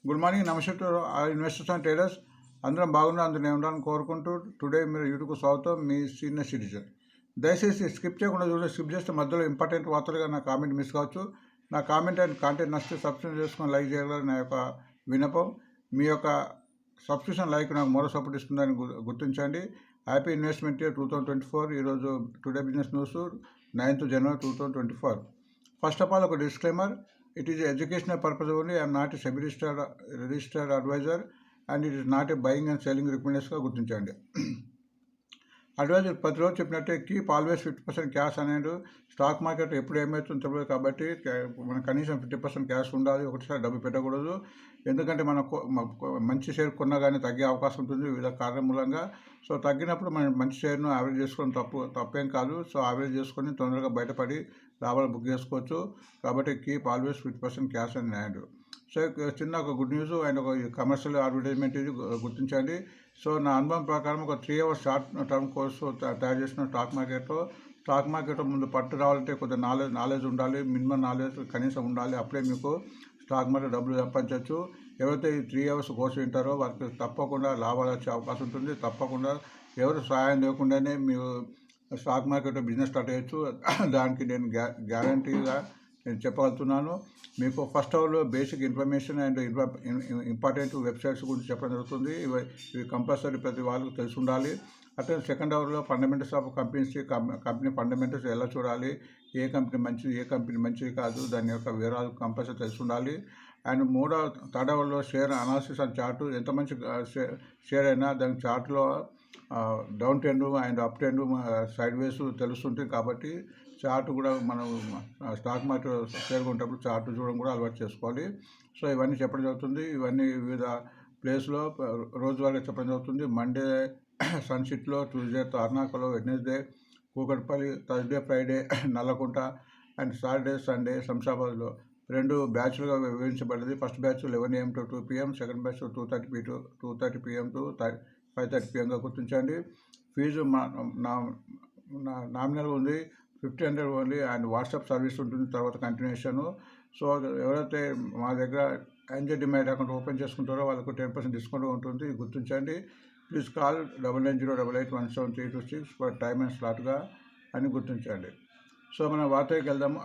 Good morning, నమస్తే to investors and traders. అందరం బాగున్నారు, అందరూ నేను ఉండాలని కోరుకుంటూ టుడే మీరు యూట్యూబ్కు స్వాగతం. మీ సీనియర్ సిటిజన్. దయచేసి స్కిప్ చేయకుండా చూడండి. స్కిప్ చేస్తే మధ్యలో ఇంపార్టెంట్ వార్తలుగా నా కామెంట్ మిస్ కావచ్చు. నా కామెంట్ అండ్ కాంటెంట్ నచ్చితే సబ్స్క్రైబ్ చేసుకొని లైక్ చేయగలరు నా యొక్క విన్నపం. మీ యొక్క సబ్స్క్రిప్షన్ లైక్ నాకు మరో సపోర్ట్ ఇస్తుందని గుర్తించండి. Happy investment year 2024. ఈరోజు today business news 9th January 2024. First of all ఒక disclaimer. It is educational purpose only. I am not a registered advisor and it is not a buying and selling recommendation. గుర్తించండి. Advisor ప్రతిరోజు చెప్పినట్టే keep always 50% cash అనేది. Stock market ఎప్పుడు ఏమవుతుందో తెలియదు కాబట్టి మనం కనీసం 50% క్యాష్ ఉండాలి. ఒకటిసారి డబ్బు పెట్టకూడదు. ఎందుకంటే మనం మంచి షేర్ కొన్నా కానీ తగ్గే అవకాశం ఉంటుంది వివిధ కారణం మూలంగా. సో తగ్గినప్పుడు మనం మంచి షేర్ను యావరేజ్ చేసుకోవడం తప్పేం కాదు. సో యావరేజ్ చేసుకొని తొందరగా బయటపడి లాభాలు బుక్ చేసుకోవచ్చు. కాబట్టి keep always 50% cash and hand. So చిన్న ఒక గుడ్ న్యూస్ అండ్ ఒక కమర్షియల్ అడ్వర్టైజ్మెంట్ ఇది గుర్తించండి. సో నా అనుభవం ప్రకారం ఒక 3 hours షార్ట్ టర్మ్ కోర్సు తయారు చేసిన స్టాక్ మార్కెట్లో ముందు పట్టు రావాలంటే కొద్దిగా నాలెడ్జ్ ఉండాలి. మినిమం నాలెడ్జ్ కనీసం ఉండాలి. అప్పుడే మీకు స్టాక్ మార్కెట్ డబ్బులు సంపాదించవచ్చు. ఎవరైతే ఈ 3 hours కోర్సు వింటారో వారికి తప్పకుండా లాభాలు వచ్చే అవకాశం ఉంటుంది. తప్పకుండా ఎవరు సహాయం లేకుండానే మీరు స్టాక్ మార్కెట్లో బిజినెస్ స్టార్ట్ చేయొచ్చు. దానికి నేను గ్యారంటీగా నేను చెప్పగలుగుతున్నాను. మీకు ఫస్ట్ అవర్లో basic information and important websites గురించి చెప్పడం జరుగుతుంది. ఇవి కంపల్సరీ ప్రతి వాళ్ళకు తెలిసి ఉండాలి. అట్లా సెకండ్ అవర్లో ఫండమెంటల్స్ ఆఫ్ కంపెనీ ఫండమెంటల్స్ ఎలా చూడాలి, ఏ కంపెనీ మంచిది ఏ కంపెనీ మంచిది కాదు, దాని యొక్క వివరాలు కంపల్సరీ తెలిసి ఉండాలి. అండ్ థర్డ్ అవర్లో షేర్ అనాలిసిస్ అండ్ చార్టు. ఎంత మంచి షేర్ అయినా దాని చార్ట్లో down trend and up trend sideways తెలుస్తుంటుంది. కాబట్టి చార్ట్ కూడా మనం స్టాక్ మార్కెట్ షేర్ కొంటప్పుడు చార్ట్ చూడడం కూడా అలవాటు చేసుకోవాలి. సో ఇవన్నీ చెప్పడం జరుగుతుంది. ఇవన్నీ వివిధ ప్లేస్లో రోజువారీగా చెప్పడం జరుగుతుంది. మండే సన్సిట్లో, ట్యూస్డే తార్నాకలో, Wednesday Kukatpally, Thursday Friday Nallakunta and Saturday Sunday శంషాబాద్లో 2 బ్యాచ్లుగా విభజించబడింది. First batch 11 AM to 2 PM, second batch 2:30 PM to 5:30 PM గుర్తించండి. ఫీజు నామినల్గా ఉంది 1500 ఓన్లీ అండ్ వాట్సాప్ సర్వీస్ ఉంటుంది తర్వాత కంటిన్యూషను. సో ఎవరైతే మా దగ్గర ఎంజే డిమైట్ అకౌంట్ ఓపెన్ చేసుకుంటారో వాళ్ళకు 10% డిస్కౌంట్ ఉంటుంది. గుర్తించండి. Please call 9908817326 for time and స్లాట్గా అని గుర్తించండి. సో మనం వార్తకి వెళ్దాము.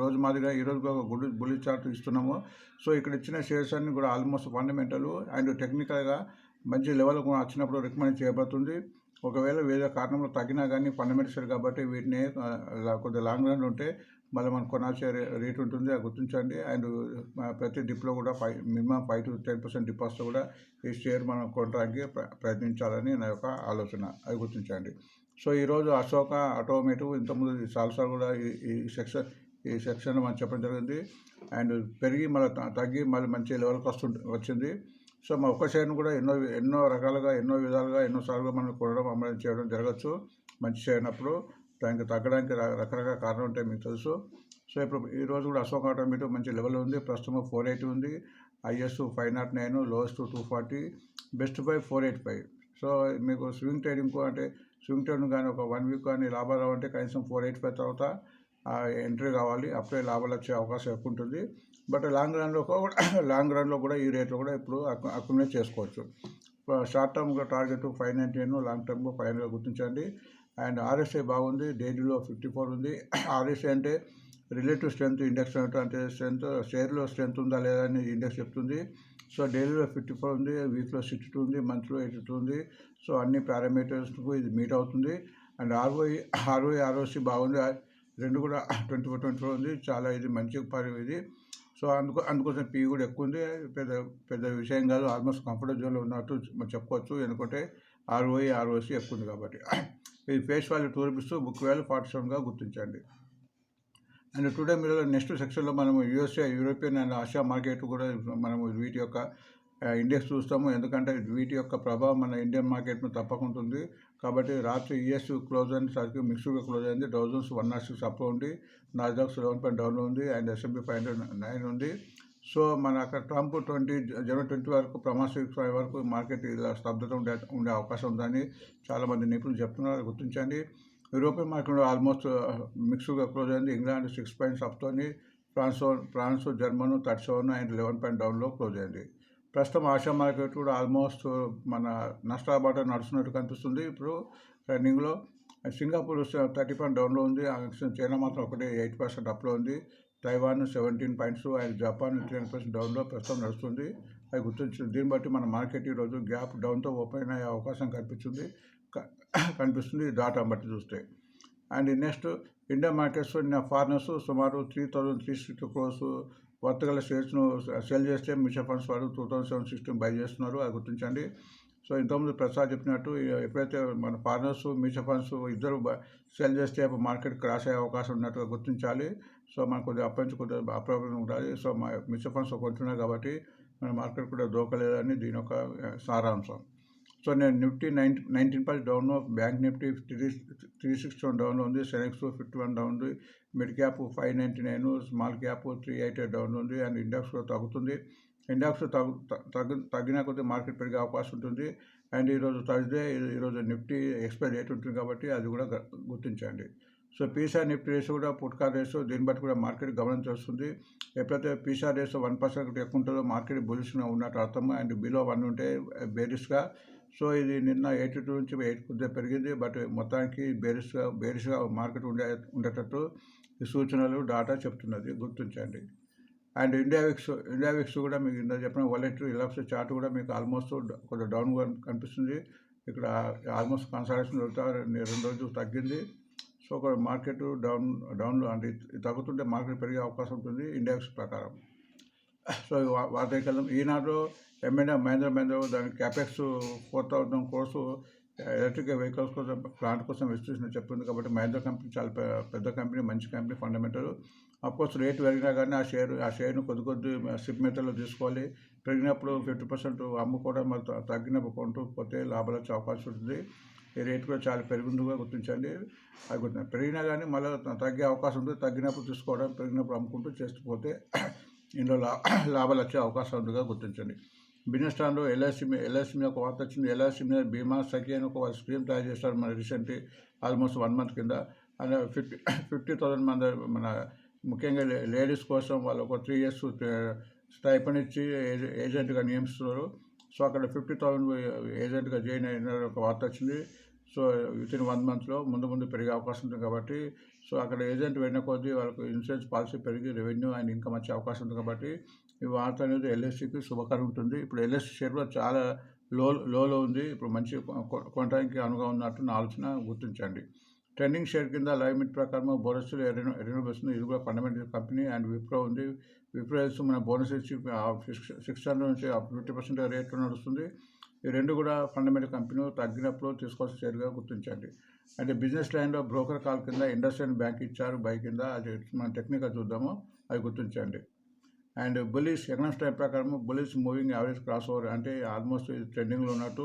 రోజు మాదిరిగా ఈరోజు ఒక బుల్లి చార్ట్ ఇస్తున్నాము. సో ఇక్కడ ఇచ్చిన షేర్స్ అన్ని కూడా ఆల్మోస్ట్ ఫండమెంటల్ అండ్ టెక్నికల్గా మంచి లెవెల్ కూడా వచ్చినప్పుడు రికమెండ్ చేయబడుతుంది. ఒకవేళ వేరే కారణంలో తగ్గినా కానీ ఫండమెంటల్ షేర్ కాబట్టి వీటిని కొద్దిగా లాంగ్ రన్ ఉంటే మళ్ళీ మనకు కొనాల్సే రేట్ ఉంటుంది. అది గుర్తించండి. అండ్ ప్రతి డిప్లో కూడా మినిమం 5 to 10% డిపాజిట్ కూడా ఈ షేర్ మనం కొనడానికి ప్రయత్నించాలని నా యొక్క ఆలోచన. అది గుర్తించండి. సో ఈరోజు అశోక ఆటోమేటివ్ ఇంతకుముందు చాలాసార్లు కూడా ఈ సెక్షన్ మనం చెప్పడం జరిగింది. అండ్ పెరిగి మళ్ళీ తగ్గి మళ్ళీ మంచి లెవెల్కి వచ్చింది. సో మా ఒక్క షేర్ను కూడా ఎన్నో రకాలుగా ఎన్నో విధాలుగా ఎన్నోసార్లుగా మనం కొనడం అమ్మడం చేయడం జరగచ్చు. మంచి షేర్ అయినప్పుడు దానికి తగ్గడానికి రకరకాల కారణం ఉంటాయి మీకు తెలుసు. సో ఇప్పుడు ఈరోజు కూడా అశోక్ ఆటోమేటివ్ మంచి లెవెల్ ఉంది. ప్రస్తుతం 480 ఉంది. IS 509, lowest 240, best by 485. So మీకు స్వింగ్ ట్రేడింగ్ కానీ ఒక 1 week కానీ లాభాలు రావంటే కనీసం 485 తర్వాత ఎంట్రీ కావాలి. అప్పుడే లాభాలు వచ్చే అవకాశం ఎక్కువ ఉంటుంది. బట్ లాంగ్ రన్లో కూడా ఈ రేట్లో కూడా ఇప్పుడు అక్యుములేట్ చేసుకోవచ్చు. షార్ట్ టర్మ్ టార్గెట్ 599, లాంగ్ టర్మ్లో 500 గుర్తించండి. అండ్ RSI బాగుంది. డైలీలో 54 ఉంది. RSI అంటే రిలేటివ్ స్ట్రెంత్ ఇండెక్స్ అంటే షేర్లో స్ట్రెంత్ ఉందా లేదా అని ఇండెక్స్ చెప్తుంది. సో డైలీలో 54 ఉంది, వీక్లో 62 ఉంది, మంత్లో 82 ఉంది. సో అన్ని పారామీటర్స్కు ఇది మీట్ అవుతుంది. అండ్ ROC బాగుంది. 2 కూడా 24 ఉంది. చాలా ఇది మంచి ఇది. సో అందుకోసం పీ కూడా ఎక్కువ ఉంది. పెద్ద విషయం కాదు. ఆల్మోస్ట్ కంఫర్టబుల్ జోన్లో ఉన్నట్టు మనం చెప్పుకోవచ్చు. ఎందుకంటే ROC ఎక్కువ ఉంది కాబట్టి. ఇది face value 2 rupees, book value 47గా గుర్తించండి. అండ్ టుడే మీరు నెక్స్ట్ సెక్షన్లో మనము USA, European and Asia market కూడా మనము వీటి యొక్క ఇండెక్స్ చూస్తాము. ఎందుకంటే వీటి యొక్క ప్రభావం మన ఇండియన్ మార్కెట్ మీద తప్పకుండా ఉంది. కాబట్టి రాత్రి US క్లోజ్ అయింది, సరికి మిక్స్డ్గా క్లోజ్ అయింది. డౌ జోన్స్ 106 అప్ ఉంది, నాస్డాక్ 11 డౌన్లో ఉంది అండ్ S&P 509 ఉంది. సో మన అక్కడ ట్రంప్ January 20 వరకు ప్రమాణ స్వీకారం వరకు మార్కెట్ ఇలా స్తబ్దత ఉండే అవకాశం ఉందని చాలామంది నిపుణులు చెప్తున్నారు. గుర్తించండి. యూరోపియన్ మార్కెట్ ఆల్మోస్ట్ మిక్స్డ్గా క్లోజ్ అయింది. ఇంగ్లాండ్ 6 points అప్తోని ఫ్రాన్స్ జర్మన్ 37 అండ్ 11 పాయింట్ డౌన్లో క్లోజ్ అయింది. ప్రస్తుతం ఆసియా మార్కెట్ కూడా ఆల్మోస్ట్ మన నష్టాల బాట నడుస్తున్నట్టు కనిపిస్తుంది. ఇప్పుడు రన్నింగ్లో సింగపూర్ 30 పాయింట్ డౌన్లో ఉంది. చైనా మాత్రం 8% అప్లో ఉంది. తైవాన్ 17 పాయింట్స్ అండ్ జపాన్ 10% డౌన్లో ప్రస్తుతం నడుస్తుంది. అది గుర్తించింది. దీన్ని బట్టి మన మార్కెట్ ఈరోజు గ్యాప్ డౌన్తో ఓపెన్ అయ్యే అవకాశం కనిపిస్తుంది డాటా బట్టి చూస్తే. And next India markets foreigners సుమారు 3,360 crores వర్తగల షేర్స్ను సెల్ చేస్తే మ్యూచువల్ ఫండ్స్ వారు 2,716 బై చేస్తున్నారు. అది గుర్తించండి. సో ఇంతకుముందు ప్రసాద్ చెప్పినట్టు ఎప్పుడైతే మన ఫారినర్స్ మ్యూచువల్ ఫండ్స్ ఇద్దరు సెల్ చేస్తే మార్కెట్ క్రాష్ అయ్యే అవకాశం ఉన్నట్టుగా గుర్తించాలి. సో మనకు కొద్దిగా అప్పటి కొద్దిగా అప్రాబ్లం ఉండాలి. సో మా మ్యూచువల్ ఫండ్స్ కొంటున్నాయి కాబట్టి మన మార్కెట్ కూడా దోకలేదని దీని యొక్క సారాంశం. సో నేను నిఫ్టీ 19% డౌన్, బ్యాంక్ నిఫ్టీ 361 డౌన్లో ఉంది, సెనెక్స్ 51 డౌన్ ఉంది, mid cap 599, small cap 388 down ఉంది. అండ్ ఇండెక్స్ కూడా తగ్గుతుంది. ఇండెక్స్ తగ్గిన కొద్ది మార్కెట్ పెరిగే అవకాశం ఉంటుంది. అండ్ ఈరోజు థర్స్డే, ఈరోజు నిఫ్టీ ఎక్స్పైరీ డేట్ ఉంటుంది కాబట్టి అది కూడా గుర్తించండి. సో పీసీఆర్ నిఫ్టీ రేసు కూడా పుట్కార్ రేసు, దీన్ని బట్టి కూడా మార్కెట్ గమనించాల్సింది. ఎప్పుడైతే పీసీఆర్ రేసు 1% ఎక్కువ ఉంటుందో మార్కెట్ బులిష్గా ఉన్నట్టు అర్థం. అండ్ బిలో 1 ఉంటే బేరిష్గా. సో ఇది నిన్న 82 నుంచి 8 కొద్దిగా పెరిగింది. బట్ మొత్తానికి బేరిష్గా మార్కెట్ ఉండేటట్టు ఈ సూచనలు డాటా చెప్తున్నది, గుర్తించండి. అండ్ ఇండియా విక్స్ కూడా మీకు ఇంత చెప్పిన వాలెట్ ఇలాప్స్ చార్ట్ కూడా మీకు ఆల్మోస్ట్ కొంచెం డౌన్గా కనిపిస్తుంది. ఇక్కడ ఆల్మోస్ట్ కన్సల్టేషన్ 2 రోజులు తగ్గింది. సో ఒక మార్కెట్ డౌన్లో అంటే తగ్గుతుంటే మార్కెట్ పెరిగే అవకాశం ఉంటుంది ఇండియా విక్స్ ప్రకారం. సో వాటికి వెళ్దాం. ఈనాడు మహేంద్ర దాని క్యాపెక్స్ 4,000 crores ఎలక్ట్రిక్ వెహికల్స్ కోసం ప్లాంట్ కోసం విస్తృతంగా చెప్తుంది. కాబట్టి మహేంద్ర కంపెనీ చాలా పెద్ద కంపెనీ, మంచి కంపెనీ, ఫండమెంటల్. అఫ్కోర్స్ రేటు పెరిగినా కానీ ఆ షేర్ను కొద్ది సిప్ మెథడ్లో తీసుకోవాలి. పెరిగినప్పుడు 50% అమ్ముకోవడం, మరి తగ్గినప్పుడు కొంటూ పోతే లాభాలు వచ్చే అవకాశం ఉంటుంది. ఈ రేటు కూడా చాలా పెరుగుతుందిగా గుర్తించండి. అది గుర్తించండి. పెరిగినా కానీ మళ్ళీ తగ్గే అవకాశం ఉంటుంది. తగ్గినప్పుడు తీసుకోవడం, పెరిగినప్పుడు అమ్ముకుంటూ చేస్తూ పోతే ఇందులో లాభాలు వచ్చే అవకాశం ఉందిగా గుర్తించండి. బిజినెస్ స్టాండ్లో ఎల్ఐసి మీద ఒక వార్త వచ్చింది. ఎల్ఐసి మీద బీమా సఖి అని ఒక స్కీమ్ తయారు చేస్తారు మన రీసెంట్లీ, ఆల్మోస్ట్ 1 month కింద. అంటే 50,000 మంది మన ముఖ్యంగా లేడీస్ కోసం వాళ్ళు ఒక 3 years స్టైపెండ్ ఇచ్చి ఏజెంట్గా నియమిస్తున్నారు. సో అక్కడ 50,000 ఏజెంట్గా జాయిన్ అయిన ఒక వార్త వచ్చింది. సో వితిన్ 1 monthలో ముందు పెరిగే అవకాశం ఉంటుంది కాబట్టి, సో అక్కడ ఏజెంట్ వెళ్ళిన కొద్దీ వాళ్ళకు ఇన్సూరెన్స్ పాలసీ పెరిగి రెవెన్యూ అండ్ ఇన్కమ్ వచ్చే అవకాశం ఉంది. కాబట్టి ఈ వార్త అనేది ఎల్ఐసికి శుభకరం ఉంటుంది. ఇప్పుడు ఎల్ఐసి షేర్ కూడా చాలా లోలో ఉంది. ఇప్పుడు మంచి కొనడానికి అనువుగా ఉన్నట్టు నా ఆలోచన, గుర్తించండి. ట్రెండింగ్ షేర్ కింద లైవ్ మిట్ ప్రకారం బోనస్లు రెన్యూబుల్స్ ఇది కూడా ఫండమెంటల్ కంపెనీ. అండ్ విప్రో ఉంది. విప్రో మన బోనస్ ఇచ్చి 600 నుంచి 50% రేట్లో నడుస్తుంది. ఈ రెండు కూడా ఫండమెంటల్ కంపెనీ, తగ్గినప్పుడు తీసుకోవాల్సిన షేర్గా గుర్తించండి. అంటే బిజినెస్ లైన్లో బ్రోకర్ కాల్ కింద ఇండస్ఇండ్ బ్యాంక్ ఇచ్చారు బై కింద. అది మనం టెక్నికల్ చూద్దాము, అది గుర్తించండి. అండ్ బులిష్ ఎకనామిక్స్ టైం ప్రకారం bullish moving average cross over, అంటే ఆల్మోస్ట్ ఇది ట్రెండింగ్లో ఉన్నట్టు,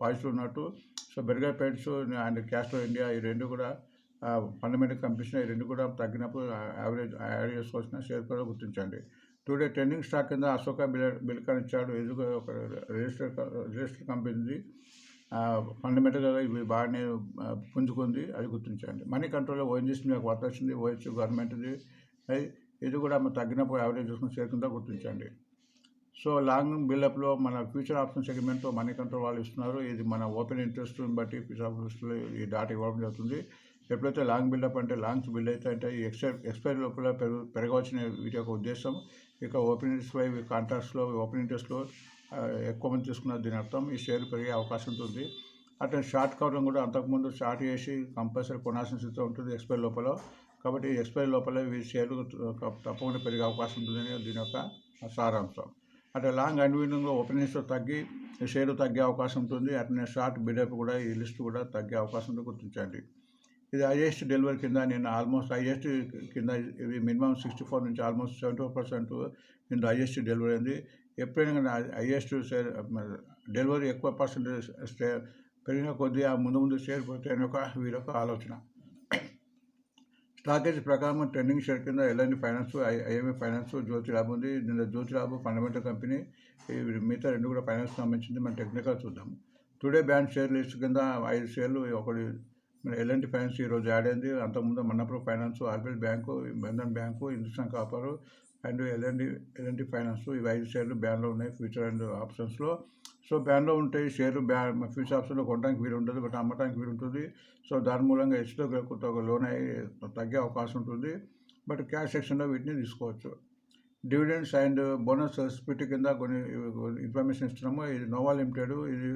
పాజిటివ్ ఉన్నట్టు. So Berger paints and Castro India ఈ రెండు కూడా ఫండమెంటల్ కంపెనీస్, ఈ రెండు కూడా తగ్గినప్పుడు యావరేజ్ చేసుకోవాల్సిన షేర్ కూడా గుర్తించండి. టుడే ట్రెండింగ్ స్టాక్ కింద అశోక బిల్కాన్ ఇచ్చాడు. ఇది ఒక రిజిస్టర్ కంపెనీ. ఫండమెంటల్గా ఇవి బాగానే పుంజుకుంది, అది గుర్తించండి. మనీ కంట్రోల్లో ఓఎన్జీసీ మీద వార్త వచ్చింది. ఓహెచ్ గవర్నమెంట్ది, ఇది కూడా తగ్గినప్పుడు యావరేజ్ చూసుకుని షేర్ కింద గుర్తించండి. సో లాంగ్ బిల్డప్లో మన ఫ్యూచర్ ఆప్షన్ సెగ్మెంట్లో మనీ కంట్రోల్ వాళ్ళు ఇస్తున్నారు. ఇది మన ఓపెన్ ఇంట్రెస్ట్ని బట్టి ఫ్యూచర్ ఆప్షన్స్లో ఈ డాటా ఇవ్వడం జరుగుతుంది. ఎప్పుడైతే లాంగ్ బిల్డప్ అంటే లాంగ్స్ బిల్డ్ అయితే అంటే ఈ ఎక్స్పైరీ లోపల పెరగవచ్చిన వీటి యొక్క ఉద్దేశం. ఇక ఓపెన్ ఇంట్రెస్ట్ కాంట్రాక్ట్స్లో ఓపెన్ ఇంట్రెస్ట్లో ఎక్కువ మంది తీసుకున్నారు, దీని అర్థం ఈ షేర్ పెరిగే అవకాశం ఉంటుంది. అట్లా షార్ట్ కవరింగ్ కూడా అంతకుముందు షార్ట్ చేసి కంపల్సరీ కొనాల్సిన స్థితిలో ఉంటుంది ఎక్స్పైరీ లోపల. కాబట్టి ఎక్స్పైరీ లోపల ఈ షేర్లు తప్పకుండా పెరిగే అవకాశం ఉంటుందని దీని యొక్క సారాంశం. అంటే లాంగ్ అన్వినింగ్లో ఓపెనింగ్స్లో తగ్గి షేర్ తగ్గే అవకాశం ఉంటుంది. అట్లనే షార్ట్ బిల్డప్ కూడా ఈ లిస్ట్ కూడా తగ్గే అవకాశం ఉంటుంది, గుర్తించండి. ఇది హైయెస్ట్ డెలివరీ కింద నేను ఆల్మోస్ట్ హైయెస్ట్ కింద ఇది మినిమం 64 నుంచి ఆల్మోస్ట్ 74% కింద హైయెస్ట్ డెలివరీ అయింది. ఎప్పుడైనా కానీ హైయెస్ట్ షేర్ డెలివరీ ఎక్కువ పర్సెంటేజ్ పెరిగిన కొద్దీ ఆ ముందు షేర్ పోతే అని వీరొక ఆలోచన. స్టాకేజ్ ప్రకారం ట్రెండింగ్ షేర్ కింద ఎల్ఎన్డి ఫైనాన్స్, ఐఎంఏ ఫైనాన్స్, జ్యోతి ల్యాబ్ ఉంది. దీనిలో జ్యోతి ల్యాబ్ ఫండమెంటల్ కంపెనీ, మిగతా రెండు కూడా ఫైనాన్స్ సంబంధించింది. మనం టెక్నికల్ చూద్దాం. టుడే బ్యాంక్ షేర్ లిస్ట్ కింద 5 షేర్లు, ఒకటి మన ఎల్ఎన్టీ ఫైనాన్స్ ఈరోజు యాడ్ అయింది. అంతకుముందు Manappuram finance, RBL bank, Bandhan bank, Hindustan copper and LNT finance ఇవి 5 షేర్లు బ్యాన్లో ఉన్నాయి ఫ్యూచర్ అండ్ ఆప్షన్స్లో. సో బ్యాన్లో ఉంటాయి షేర్లు ఫ్యూచర్ ఆప్షన్లో కొనడానికి వీలు ఉంటుంది, బట్ అమ్మటానికి వీలు ఉంటుంది. సో దాని మూలంగా హెచ్చుతో కొంత లోన్ అయ్యి తగ్గే అవకాశం ఉంటుంది, బట్ క్యాష్ సెక్షన్లో వీటిని తీసుకోవచ్చు. డివిడెండ్స్ అండ్ బోనస్ స్ప్లిట్ కింద కొన్ని ఇన్ఫర్మేషన్ ఇస్తున్నాము. ఇది నోవా లిమిటెడ్, ఇది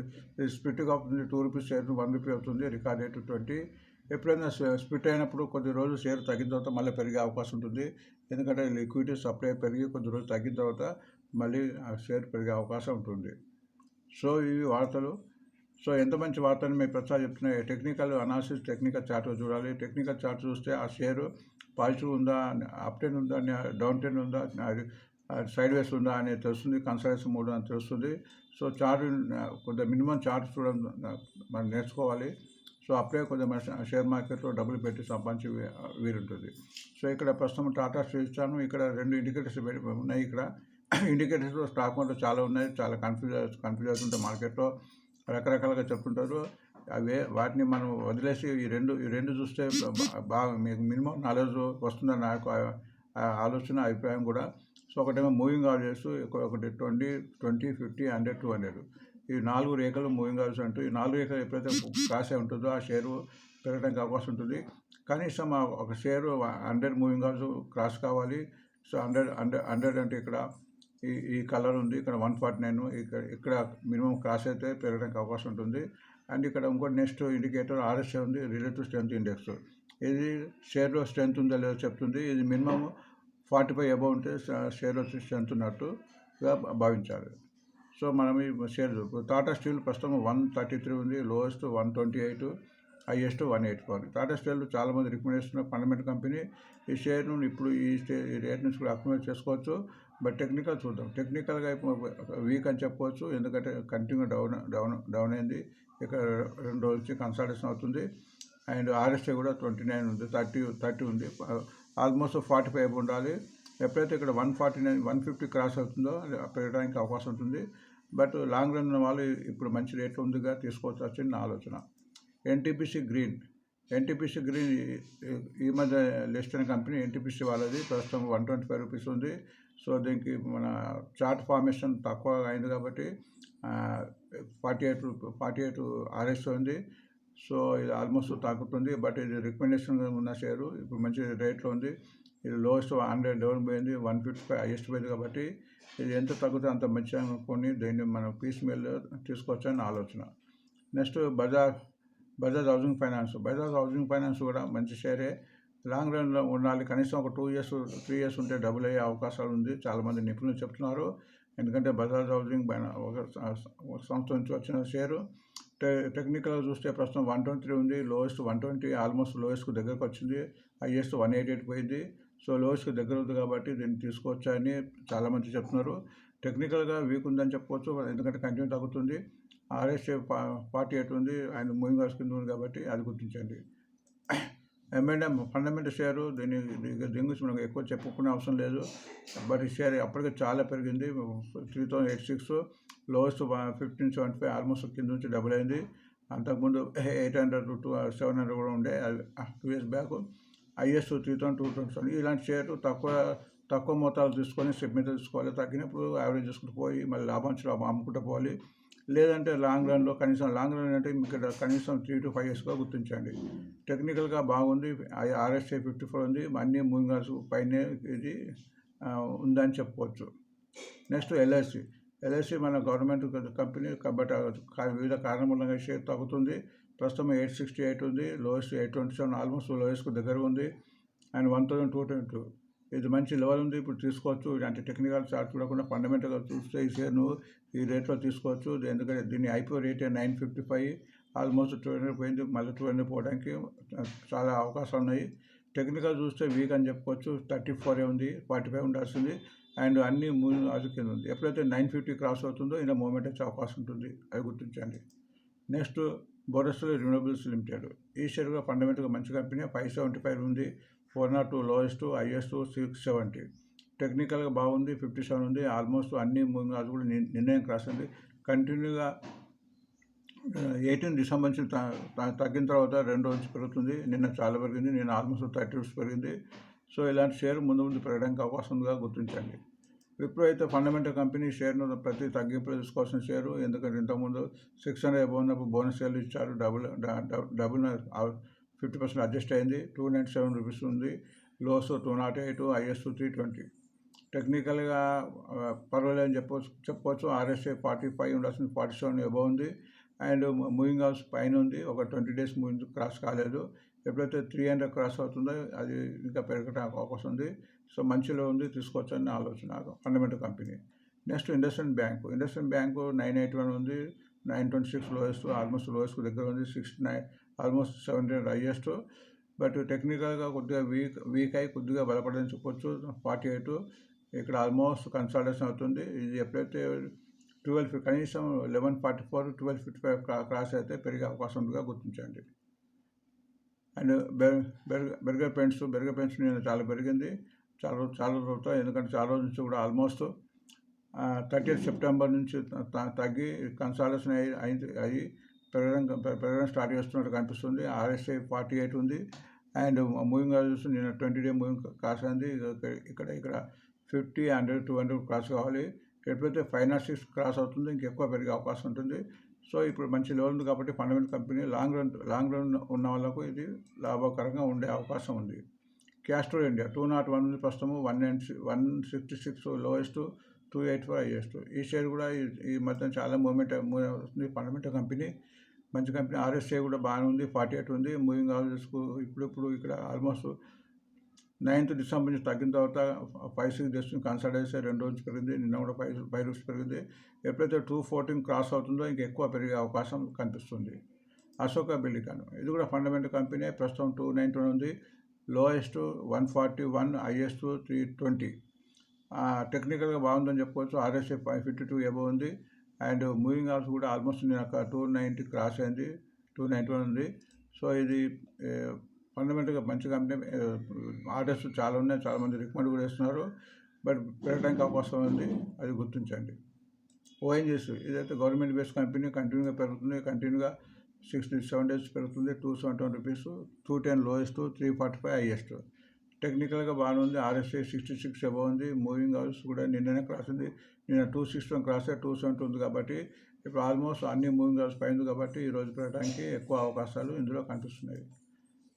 స్ప్లిట్ అవుతుంది. 2 రూపీస్ షేర్ 1 రూపీ అవుతుంది. Record rate 20. ఎప్పుడైనా స్ప్లిట్ అయినప్పుడు కొద్ది రోజులు షేర్ తగ్గిన తర్వాత మళ్ళీ పెరిగే అవకాశం ఉంటుంది. ఎందుకంటే లిక్విడిటీ సప్లై పెరిగి కొద్ది రోజులు తగ్గిన తర్వాత మళ్ళీ ఆ షేర్ పెరిగే అవకాశం ఉంటుంది. సో ఇవి వార్తలు. సో ఎంత మంచి వార్తని మేము ప్రతిసారి చెప్తున్నాయి. టెక్నికల్ అనాలిసిస్, టెక్నికల్ చార్ట్ చూడాలి. టెక్నికల్ చార్ట్ చూస్తే ఆ షేరు పాజిటివ్ ఉందా, అప్ ట్రెండ్ ఉందా, డౌన్ ట్రెండ్ ఉందా, సైడ్ వేస్ ఉందా అనేది తెలుస్తుంది. కన్సల్టేషన్ మోడ్ అని తెలుస్తుంది. సో చార్ట్ కొద్దిగా మినిమం చార్ట్ చూడడం మనం నేర్చుకోవాలి. సో అప్పుడే కొద్దిగా మన షేర్ మార్కెట్లో డబ్బులు పెట్టి సంపాదించి వీలుంటుంది. సో ఇక్కడ ప్రస్తుతం టాటా స్టీల్ ఇస్తాను. ఇక్కడ 2 ఇండికేటర్స్ ఉన్నాయి. ఇక్కడ ఇండికేటర్స్ స్టాక్ మార్కెట్ చాలా ఉన్నాయి. చాలా కన్ఫ్యూజ్ అవుతుంటాయి. మార్కెట్లో రకరకాలుగా చెప్తుంటారు. వాటిని మనం వదిలేసి ఈ రెండు చూస్తే బాగా మీకు మినిమం నాలెడ్జ్ వస్తుందని నాకు ఆలోచన, అభిప్రాయం కూడా. సో ఒకటేమో మూవింగ్ ఆవరేజెస్, ఒకటి 20, 50, 100, 200 ఈ 4 రేఖలు మూవింగ్ ఆవరేజ్ అంటూ. ఈ 4 రేఖలు ఎప్పుడైతే క్రాస్ అయి ఉంటుందో ఆ షేరు పెరగడానికి అవకాశం ఉంటుంది. కనీసం ఒక షేరు 100 మూవింగ్ ఆవరేజ్ క్రాస్ కావాలి. సో 100 అంటే ఇక్కడ ఈ కలర్ ఉంది, ఇక్కడ 149, ఇక్కడ మినిమం క్రాస్ అయితే పెరగడానికి అవకాశం ఉంటుంది. అండ్ ఇక్కడ ఇంకోటి నెక్స్ట్ ఇండికేటర్ RSI ఉంది, రిలేటివ్ స్ట్రెంత్ ఇండెక్స్. ఇది షేర్లో స్ట్రెంత్ ఉందో లేదో చెప్తుంది. ఇది మినిమం 45 అబౌవ్ ఉంటే షేర్లో స్ట్రెంత్ ఉన్నట్టుగా భావించాలి. సో మనం ఈ షేర్ టాటా స్టీల్ ప్రస్తుతం 133 ఉంది, లోయెస్ట్ 128, హైయెస్ట్ 184. టాటా స్టీల్ చాలామంది రికమెండ్ చేస్తున్న ఫండమెంటల్ కంపెనీ. ఈ షేర్ను ఇప్పుడు ఈ రేట్ నుంచి కూడా అక్యుములేట్ చేసుకోవచ్చు. బట్ టెక్నికల్ చూద్దాం. టెక్నికల్గా వీక్ అని చెప్పుకోవచ్చు, ఎందుకంటే కంటిన్యూ డౌన్ అయింది. ఇక్కడ 2 రోజుల నుంచి కన్సల్టేషన్ అవుతుంది. అండ్ RSI కూడా 29 ఉంది, 30 ఉంది. ఆల్మోస్ట్ 45 ఉండాలి. ఎప్పుడైతే ఇక్కడ 149, 150 క్రాస్ అవుతుందో పెరగడానికి అవకాశం ఉంటుంది. బట్ లాంగ్ రన్ వాళ్ళు ఇప్పుడు మంచి రేట్లో ఉందిగా తీసుకోవచ్చు వచ్చి నా ఆలోచన. NTPC గ్రీన్ ఈ మధ్య లిస్ట్ అయిన కంపెనీ. NTPC వాళ్ళది ప్రస్తుతం 125 రూపీస్ ఉంది. సో దీనికి మన చార్ట్ ఫార్మేషన్ తక్కువ అయింది కాబట్టి 48 RSI ఉంది. సో ఇది ఆల్మోస్ట్ తగ్గుతుంది. బట్ ఇది రికమెండేషన్ ఉన్న షేరు ఇప్పుడు మంచి రేట్లో ఉంది. ఇది లోయెస్ట్ 100 డౌన్ పోయింది, 155 హైయెస్ట్ పోయింది. కాబట్టి ఇది ఎంత తగ్గితే అంత మంచిగా కొని దీన్ని మనం పీస్ మేల్ తీసుకోవచ్చని ఆలోచన. నెక్స్ట్ బజాజ్ హౌసింగ్ ఫైనాన్స్ కూడా మంచి షేరే. లాంగ్ రన్లో ఉండాలి. కనీసం ఒక 2 years 3 years ఉంటే డబుల్ అయ్యే అవకాశాలు ఉంది, చాలామంది నిపుణులు చెప్తున్నారు. ఎందుకంటే బజాజ్ హౌసింగ్ ఒక సంస్థ నుంచి వచ్చిన షేరు. టెక్నికల్గా చూస్తే ప్రస్తుతం 123 ఉంది, లోయెస్ట్ 120, ఆల్మోస్ట్ లోయెస్ట్కు దగ్గరకు వచ్చింది. హైయెస్ట్ 188 పోయింది. సో లోయెస్ట్కి దగ్గర ఉంది కాబట్టి దీన్ని తీసుకోవచ్చా అని చాలామంది చెప్తున్నారు. టెక్నికల్గా వీక్ ఉందని చెప్పుకోవచ్చు, ఎందుకంటే కంటిన్యూ తగ్గుతుంది. RSI 48 ఉంది, అండ్ మూవింగ్ ఆవర్స్ కింద ఉంది కాబట్టి అది గుర్తించండి. M&M fundamental share. దీని గురించి మనకు ఎక్కువ చెప్పుకునే అవసరం లేదు. బట్ ఈ షేర్ అప్పటికే చాలా పెరిగింది. 3086, లోయెస్ట్ 1575, ఆల్మోస్ట్ కింద నుంచి డబుల్ అయింది. అంతకుముందు 800 to 700 కూడా ఉండే, 2 years బ్యాక్. హైయెస్ట్ 3227. ఇలాంటి షేర్లు తక్కువ మోతాదు తీసుకొని స్టెప్ మీద తీసుకోవాలి. తగ్గినప్పుడు యావరేజ్ చేసుకుంటూ పోయి మళ్ళీ లాభం అమ్ముకుంటూ పోవాలి. లేదంటే లాంగ్ రన్లో లాంగ్ రన్ అంటే ఇక్కడ కనీసం 3 to 5 yearsగా గుర్తించండి. టెక్నికల్గా బాగుంది. RSI 54 ఉంది, అన్ని మూవింగ్ అవర్స్ పైనే ఇది ఉందని చెప్పుకోవచ్చు. నెక్స్ట్ LIC మన గవర్నమెంట్ కంపెనీ, బట్ వివిధ కారణాల మూలంగా షేర్ తగ్గుతుంది. ప్రస్తుతం 868 ఉంది, లోయెస్ట్ 827, ఆల్మోస్ట్ లోయెస్ట్కు దగ్గర ఉంది. అండ్ 1222 ఇది మంచి లెవెల్ ఉంది, ఇప్పుడు తీసుకోవచ్చు. అంటే టెక్నికల్ చార్ట్ చూడకుండా ఫండమెంటల్గా చూస్తే ఈ షేర్ను ఈ రేట్లో తీసుకోవచ్చు. ఎందుకంటే దీని IPO రేట్ 955, ఆల్మోస్ట్ 200 పోయింది. మళ్ళీ 200 పోవడానికి చాలా అవకాశాలు ఉన్నాయి. టెక్నికల్ చూస్తే వీక్ అని చెప్పుకోవచ్చు. 34 ఉంది, 45 ఉండాల్సింది. అండ్ అన్ని మూవింగ్ ఆవర్స్ కింద ఉంది. ఎప్పుడైతే 950 క్రాస్ అవుతుందో ఇలా మూవ్మెంట్ వచ్చే అవకాశం ఉంటుంది, అది గుర్తించండి. Next Borosil renewables limited. ఈ షేర్ కూడా ఫండమెంటల్గా మంచి కంపెనీ. 575 ఉంది, 402 లోయెస్ట్, హైయెస్ట్ 670. టెక్నికల్గా బాగుంది, 57 ఉంది, ఆల్మోస్ట్ అన్ని మూవింగ్ ఆవర్స్ కూడా నిర్ణయం క్రాస్ ఉంది. కంటిన్యూగా 18 డిసెంబర్ నుంచి తగ్గిన తర్వాత 2 రోజు పెరుగుతుంది. నిన్న చాలా పెరిగింది. నిన్న ఆల్మోస్ట్ 30 రూపీస్ పెరిగింది. సో ఇలాంటి షేర్ ముందు ముందు పెరగడానికి అవకాశం ఉందిగా గుర్తించండి. విప్రో అయితే ఫండమెంటల్ కంపెనీ షేర్ను ప్రతి తగ్గింపులు తీసుకోవాల్సిన షేరు. ఎందుకంటే ఇంతకుముందు 600 అబోవ్ ఉన్నప్పుడు బోనస్ షేర్లు ఇచ్చారు. డబుల్ 50% అడ్జస్ట్ అయింది. 297 రూపీస్ ఉంది. Lows 208, highest 320. టెక్నికల్గా పర్వాలేదని చెప్పవచ్చు. RSI 45 ఉండాల్సింది 47 అబోవ్ ఉంది. అండ్ మూవింగ్ హౌస్ పైన ఉంది. ఒక 20 డేస్ మూవింగ్ క్రాస్ కాలేదు. ఎప్పుడైతే 300 క్రాస్ అవుతుందో అది ఇంకా పెరగడానికి అవకాశం ఉంది. సో మంచిలో ఉంది, తీసుకోవచ్చని ఆలోచన fundamental company. Next IndusInd bank 981 ఉంది. 926 లోయెస్ట్, ఆల్మోస్ట్ లోయెస్ట్ దగ్గర ఉంది. 69 ఆల్మోస్ట్ 700 హైయెస్ట్. బట్ టెక్నికల్గా కొద్దిగా వీక్ అయి కొద్దిగా బలపడదని చెప్పొచ్చు. 48 ఇక్కడ ఆల్మోస్ట్ కన్సాలిడేషన్ అవుతుంది. ఇది ఎప్పుడైతే 12 కనీసం 1144 1255 క్రాస్ అయితే పెరిగే అవకాశం ఉందిగా గుర్తించండి. అండ్ బెర్గర్ పెయింట్స్ నేను చాలా పెరిగింది. చాలా రోజులతో, ఎందుకంటే చాలా రోజుల నుంచి కూడా ఆల్మోస్ట్ 30 సెప్టెంబర్ నుంచి తగ్గి కన్సాలిడేషన్ అయ్యి పెరగడం స్టార్ట్ చేస్తున్నట్టు కనిపిస్తుంది. RSI 48 ఉంది. అండ్ మూవింగ్ అవరేజ్ నేను 20 డే మూవింగ్ క్రాస్ అయింది. ఇక్కడ 50, 100, 200 క్రాస్ కావాలి. ఎప్పుడైతే 506 క్రాస్ అవుతుందో ఇంకెక్కువ పెరిగే అవకాశం ఉంటుంది. సో ఇప్పుడు మంచి లెవెల్ ఉంది కాబట్టి ఫండమెంటల్ కంపెనీ లాంగ్ రన్ ఉన్న వాళ్ళకు ఇది లాభకరంగా ఉండే అవకాశం ఉంది. క్యాస్ట్రోల్ ఇండియా 201 ఉంది ప్రస్తుతము. 166 లోయెస్ట్, 284 హైయెస్ట్. ఈ షేర్ కూడా ఈ మధ్య చాలా మూవ్మెంట్ వస్తుంది. ఫండమెంటల్ కంపెనీ మంచి కంపెనీ. RSI కూడా బాగానే ఉంది, 48 ఉంది. మూవింగ్ అవరేజ్కు ఇప్పుడు ఇక్కడ ఆల్మోస్ట్ 9th డిసెంబర్ నుంచి తగ్గిన తర్వాత 5-6 డేస్ కన్సాలిడేషన్ 2 రోజులు పెరిగింది. నిన్న కూడా 5 రూపీస్ పెరిగింది. ఎప్పుడైతే 214 క్రాస్ అవుతుందో ఇంకెక్కువ పెరిగే అవకాశం కనిపిస్తుంది. అశోక బిల్లికాన్ ఇది కూడా ఫండమెంటల్ కంపెనీ. ప్రస్తుతం 291 ఉంది. Lowest 141, highest 320. టెక్నికల్గా బాగుందని చెప్పుకోవచ్చు. RSI 52 అబోవ్ ఉంది. అండ్ మూవింగ్ అవర్స్ కూడా ఆల్మోస్ట్ నేను అక్కడ 290 క్రాస్ అయింది. 291 ఉంది. సో ఇది ఫండమెంటల్గా మంచి కంపెనీ. ఆర్డర్స్ చాలా ఉన్నాయి, చాలామంది రికమెండ్ కూడా చేస్తున్నారు. బట్ పెరగడానికి అవకాశం ఉంది, అది గుర్తించండి. ONGC ఇదైతే గవర్నమెంట్ బేస్డ్ కంపెనీ, కంటిన్యూగా పెరుగుతుంది. కంటిన్యూగా 6-7 డేస్ పెరుగుతుంది. 271 రూపీస్, 210 లోయెస్ట్, 345 హైయెస్ట్. టెక్నికల్గా బాగానే ఉంది. RSI 66 అబోవ్ ఉంది. మూవింగ్ అవర్స్ కూడా నిన్ననే క్రాస్ ఉంది. నిన్న 261 క్రాస్ 270 ఉంది. కాబట్టి ఇప్పుడు ఆల్మోస్ట్ అన్ని మూవింగ్ అవర్స్ పైంది కాబట్టి ఈరోజు పెరగడానికి ఎక్కువ అవకాశాలు ఇందులో కనిపిస్తున్నాయి.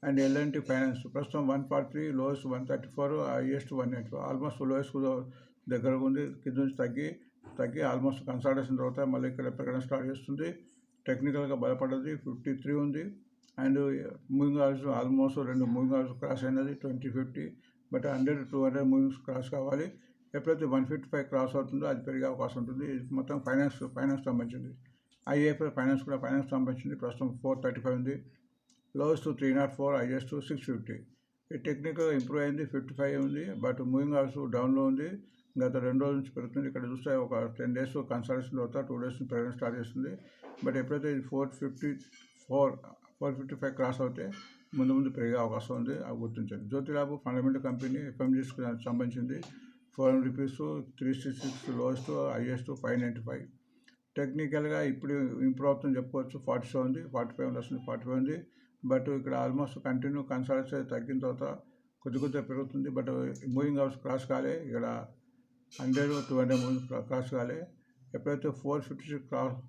అండ్ L&T ఫైనాన్స్ ప్రస్తుతం 143, లోయెస్ట్ 134, హైయెస్ట్ 184. ఆల్మోస్ట్ లోయెస్ట్ దగ్గర ఉంది. కింద నుంచి తగ్గి ఆల్మోస్ట్ కన్సాలిడేషన్ తర్వాత మళ్ళీ ఇక్కడ పెరగడం స్టార్ట్ చేస్తుంది. టెక్నికల్గా బలపడ్డది. 53 ఉంది. And moving hours almost 2 moving hours cross అయినది 20-50. బట్ 100-200 మూవింగ్స్ క్రాస్ కావాలి. ఎప్పుడైతే 155 క్రాస్ అవుతుందో అది పెరిగే అవకాశం ఉంటుంది. ఇది మొత్తం ఫైనాన్స్ సంబంధించింది. IIFL ఫైనాన్స్ కూడా ఫైనాన్స్ సంబంధించింది. ప్రస్తుతం 435 ఉంది. Lowest 304, highest 650. ఈ టెక్నికల్గా ఇంప్రూవ్ అయింది. 55 ఉంది. బట్ మూవింగ్ అవర్స్ డౌన్లో ఉంది. గత 2 రోజుల నుంచి పెరుగుతుంది. ఇక్కడ చూస్తే ఒక 10 డేస్ కన్సాలిడేషన్ తర్వాత 2 డేస్ నుంచి పెరగడం స్టార్ట్ చేస్తుంది. బట్ ఎప్పుడైతే ఇది 455 క్రాస్ అవుతే ముందు పెరిగే అవకాశం ఉంది, అవి గుర్తించండి. జ్యోతిలాబ్ ఫండమెంటల్ కంపెనీ, FMGSకి సంబంధించింది. 400 రూపీస్, 366 లోయెస్ట్, హైయెస్ట్ 595. టెక్నికల్గా ఇప్పుడు ఇంప్రూవ్ అవుతుందని చెప్పుకోవచ్చు. 47 ఉంది. 45 ఉండాల్సింది 45 ఉంది. బట్ ఇక్కడ ఆల్మోస్ట్ కంటిన్యూ కన్సాలిడేషన్ తగ్గిన తర్వాత కొద్దిగా పెరుగుతుంది. బట్ మూవింగ్ అవర్స్ క్రాస్ కాలే. ఇక్కడ 100-200 మూవింగ్ క్రాస్ కాలే. ఎప్పుడైతే 456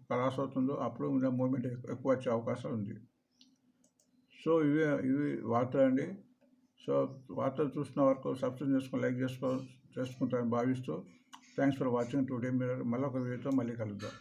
క్రాస్ అవుతుందో అప్పుడు ఇంకా మూవ్మెంట్ ఎక్కువ వచ్చే అవకాశం ఉంది. సో ఇవి వార్తలు అండి. సో వార్తలు చూసిన వరకు సబ్స్క్రైబ్ చేసుకొని లైక్ చేసుకుంటారని భావిస్తూ thanks for watching today mirror. మళ్ళీ ఒక వీడియోతో మళ్ళీ కలుద్దాం.